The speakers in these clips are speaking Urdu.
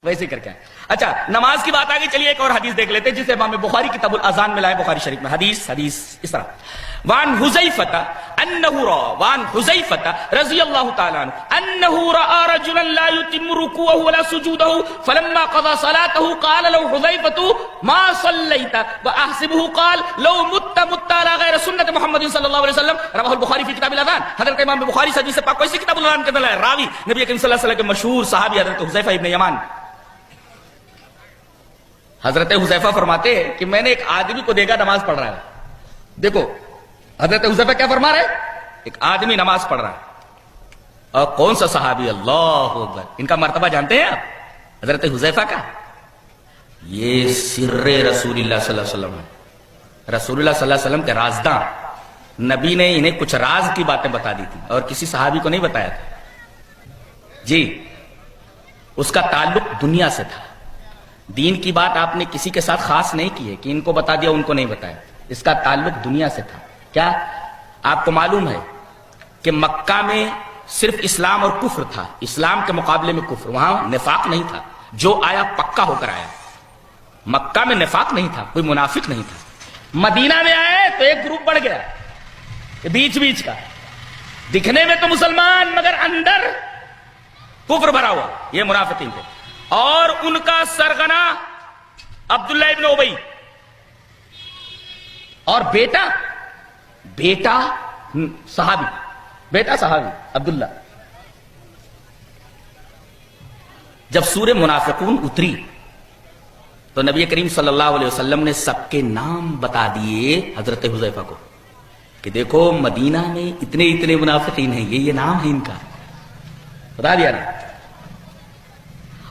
ویسے کر کے اچھا نماز کی بات آگے چلیے ایک اور حدیث دیکھ لیتے ہیں جسے امام بخاری کتاب الاذان میں لائے بخاری شریف میں حدیث اس طرح وان حذیفہ رضی اللہ تعالی عنہ انه راى رجلا لا يتم ركوعه ولا سجوده فلما قضى صلاته قال له حذیفہ ما صليت واحسبه قال لو مت على غير سنة محمد صلی اللہ علیہ وسلم رواه البخاری فی کتاب الاذان. حضرت امام بخاری سے حدیث پاک کو اسی کتاب الاذان کے اندر ہے. راوی نبی کریم صلی اللہ علیہ وسلم کے مشہور صحابی حضرت حذیفہ ابن یمان. حضرت حذیفہ فرماتے ہیں کہ میں نے ایک آدمی کو دیکھا نماز پڑھ رہا ہے. دیکھو حضرت حذیفہ کیا فرما رہے ہیں؟ ایک آدمی نماز پڑھ رہا ہے. اور کون سا صحابی؟ اللہ اکبر. ان کا مرتبہ جانتے ہیں آپ؟ حضرت حذیفہ کا یہ سر رسول اللہ صلی اللہ علیہ وسلم ہے. رسول اللہ صلی اللہ علیہ وسلم کے رازداں. نبی نے انہیں کچھ راز کی باتیں بتا دی تھی اور کسی صحابی کو نہیں بتایا تھا. جی اس کا تعلق دنیا سے تھا. دین کی بات آپ نے کسی کے ساتھ خاص نہیں کی ہے کہ ان کو بتا دیا ان کو نہیں بتایا. اس کا تعلق دنیا سے تھا. کیا آپ کو معلوم ہے کہ مکہ میں صرف اسلام اور کفر تھا. اسلام کے مقابلے میں کفر. وہاں نفاق نہیں تھا. جو آیا پکا ہو کر آیا. مکہ میں نفاق نہیں تھا, کوئی منافق نہیں تھا. مدینہ میں آئے تو ایک گروپ بڑھ گیا بیچ کا. دکھنے میں تو مسلمان مگر اندر کفر بھرا ہوا. یہ منافقین تھے. اور ان کا سرغنہ عبداللہ ابن ابی اور بیٹا صحابی عبداللہ. جب سورہ منافقون اتری تو نبی کریم صلی اللہ علیہ وسلم نے سب کے نام بتا دیے حضرت حذیفہ کو کہ دیکھو مدینہ میں اتنے منافقین ہیں, یہ نام ہے ان کا. بتا دیا نا.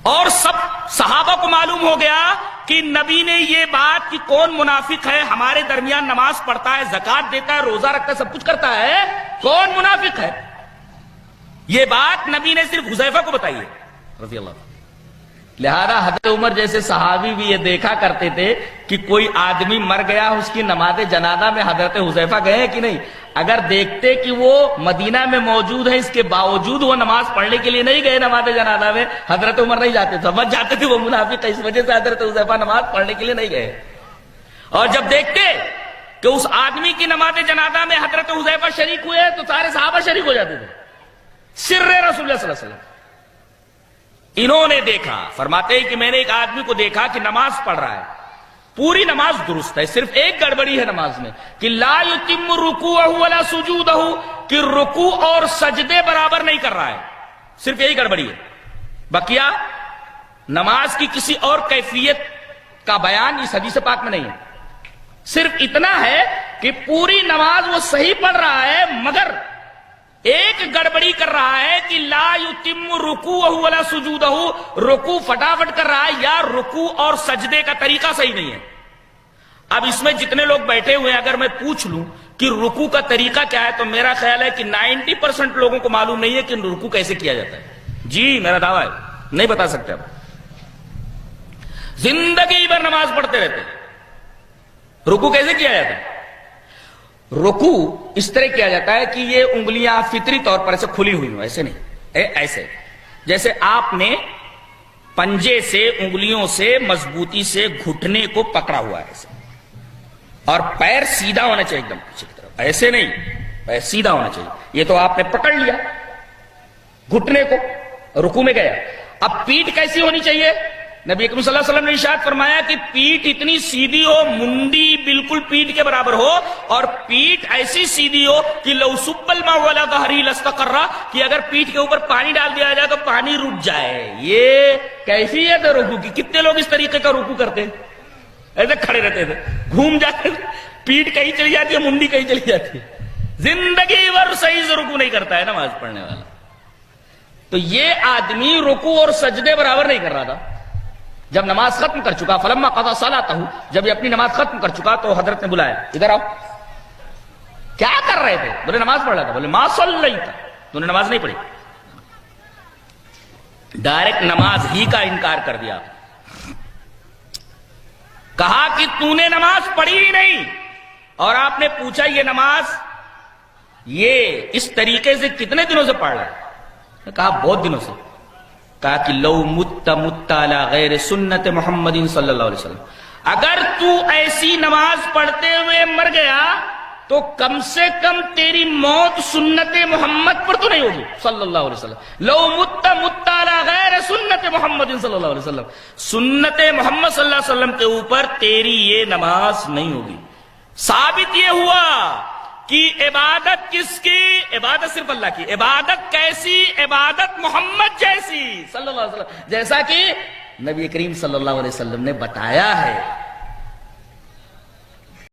اور سب صحابہ کو معلوم ہو گیا کہ نبی نے یہ بات کہ کون منافق ہے, ہمارے درمیان نماز پڑھتا ہے, زکات دیتا ہے, روزہ رکھتا ہے, سب کچھ کرتا ہے, کون منافق ہے, یہ بات نبی نے صرف حذیفہ کو بتائی ہے رضی اللہ عنہ. لہذا حضرت عمر جیسے صحابی بھی یہ دیکھا کرتے تھے کہ کوئی آدمی مر گیا, اس کی نماز جنازہ میں حضرت حذیفہ گئے ہیں کہ نہیں. اگر دیکھتے کہ وہ مدینہ میں موجود ہے, اس کے باوجود وہ نماز پڑھنے کے لیے نہیں گئے نماز جنازہ میں, حضرت عمر نہیں جاتے, سمجھ جاتے تھے وہ منافق ہے, اس وجہ سے حضرت حذیفہ نماز پڑھنے کے لیے نہیں گئے. اور جب دیکھتے کہ اس آدمی کی نماز جنازہ میں حضرت حذیفہ شریک ہوئے تو سارے صحابہ شریک ہو جاتے تھے. سر رسول اللہ صلی اللہ علیہ وسلم. انہوں نے دیکھا, فرماتے ہیں کہ میں نے ایک آدمی کو دیکھا کہ نماز پڑھ رہا ہے, پوری نماز درست ہے, صرف ایک گڑبڑی ہے نماز میں کہ لا یتم رکوعہ ولا سجودہ, کہ رکوع اور سجدے برابر نہیں کر رہا ہے. صرف یہی گڑبڑی ہے. بقیہ نماز کی کسی اور کیفیت کا بیان اس حدیث پاک میں نہیں ہے. صرف اتنا ہے کہ پوری نماز وہ صحیح پڑھ رہا ہے مگر ایک گڑبڑی کر رہا ہے کہ لا یتم رکوعہ ولا سجودہ, رکوع فٹافٹ کر رہا ہے یا رکوع اور سجدے کا طریقہ صحیح نہیں ہے. اب اس میں جتنے لوگ بیٹھے ہوئے ہیں اگر میں پوچھ لوں کہ رکوع کا طریقہ کیا ہے تو میرا خیال ہے کہ 90% لوگوں کو معلوم نہیں ہے کہ رکوع کیسے کیا جاتا ہے. جی میرا دعویٰ ہے, نہیں بتا سکتے. اب زندگی بھر نماز پڑھتے رہتے, رکوع کیسے کیا جاتا ہے؟ رکوع اس طرح کیا جاتا ہے کہ یہ انگلیاں فطری طور پر ایسے کھلی ہوئی ہوں, ایسے نہیں, ایسے جیسے آپ نے پنجے سے انگلیوں سے مضبوطی سے گھٹنے کو پکڑا ہوا ہے ایسے, اور پیر سیدھا ہونا چاہیے ایک دم پیچھے کی طرف, ایسے نہیں, پیر سیدھا ہونا چاہیے. یہ تو آپ نے پکڑ لیا گھٹنے کو, رکوع میں گیا. اب پیٹھ کیسی ہونی چاہیے؟ نبی اکرم صلی اللہ علیہ وسلم نے ارشاد فرمایا کہ پیٹھ اتنی سیدھی ہو, منڈی بالکل پیٹھ کے برابر ہو, اور پیٹھ ایسی سیدھی ہو کہ لو صب الماء علی ظہری لاستقر, کہ اگر پیٹھ کے اوپر پانی ڈال دیا جائے تو پانی رک جائے. یہ کیفیت ہے رکوع کی. کتنے لوگ اس طریقے کا رکوع کرتے ہیں, ایسے کھڑے رہتے تھے, گھوم جاتے, پیٹھ کہیں چلی جاتی ہے, منڈی کہیں چلی جاتی ہے, زندگی بھر صحیح سے رکوع نہیں کرتا ہے نماز پڑھنے والا. تو یہ آدمی رکوع اور سجدے برابر نہیں کر رہا تھا. جب نماز ختم کر چکا, فلما قضى صلاته, جب یہ اپنی نماز ختم کر چکا تو حضرت نے بلایا, ادھر آؤ. کیا کر رہے تھے؟ بولے نماز پڑھ رہا تھا. بولے ما صلیت, تو نے نماز نہیں پڑھی. ڈائریکٹ نماز ہی کا انکار کر دیا. کہا کہ تو نے نماز پڑھی ہی نہیں. اور آپ نے پوچھا یہ نماز یہ اس طریقے سے کتنے دنوں سے پڑھ رہا ہے؟ کہا بہت دنوں سے. کہا کہ لو مت مت علی غیر سنت محمد صلی اللہ علیہ وسلم، اگر تو ایسی نماز پڑھتے ہوئے مر گیا تو کم سے کم تیری موت سنت محمد پر تو نہیں ہوگی صلی اللہ علیہ وسلم۔ لو مت مت علی غیر سنت محمد صلی اللہ علیہ وسلم، سنت محمد صلی اللہ علیہ وسلم کے اوپر تیری یہ نماز نہیں ہوگی۔ ثابت یہ ہوا کہ عبادت کس کی؟ عبادت صرف اللہ کی۔ عبادت کیسی؟ عبادت محمد جیسی صلی اللہ علیہ وسلم، جیسا کہ نبی کریم صلی اللہ علیہ وسلم نے بتایا ہے۔